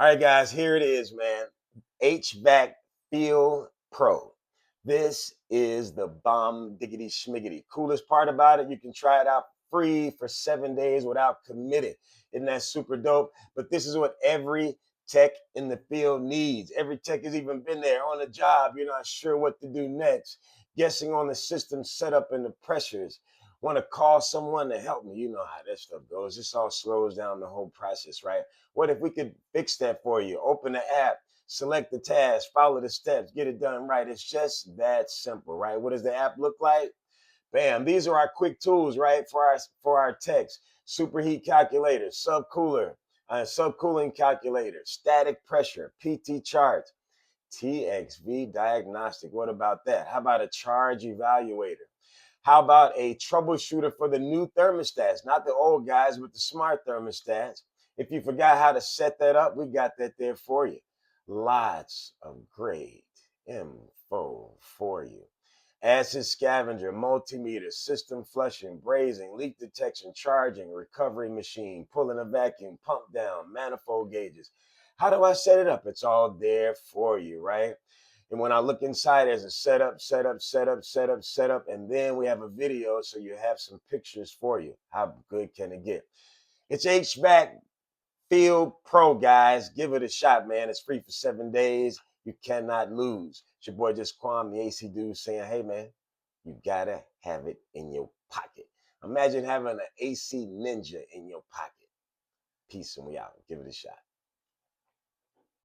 All right, guys, here it is, man. HVAC Feel Pro. This is the bomb diggity schmiggity. Coolest part about it, you can try it out free for 7 days without committing. Isn't that super dope? But this is what every tech in the field needs. Every tech has even been there on the job. You're not sure what to do next, guessing on the system setup and the pressures. Want to call someone to help me. You know how that stuff goes. This all slows down the whole process, right? What if we could fix that for you? Open the app, select the task, follow the steps, get it done right. It's just that simple, right? What does the app look like? Bam, these are our quick tools, right? For our techs. Superheat calculator, subcooler, subcooling calculator, static pressure, PT charts, TXV diagnostic. What about that? How about a charge evaluator? How about a troubleshooter for the new thermostats? Not the old guys, but the smart thermostats. If you forgot how to set that up, we got that there for you. Lots of great info for you. Acid scavenger, multimeter, system flushing, brazing, leak detection, charging, recovery machine, pulling a vacuum, pump down, manifold gauges. How do I set it up? It's all there for you, right? And when I look inside, there's a setup, setup, setup, setup, setup, and then we have a video so you have some pictures for you. How good can it get? It's HVAC Field Pro, guys. Give it a shot, man. It's free for 7 days. You cannot lose. It's your boy Just Kwam, the AC dude, saying, hey, man, you gotta have it in your pocket. Imagine having an AC Ninja in your pocket. Peace, and we out. Give it a shot.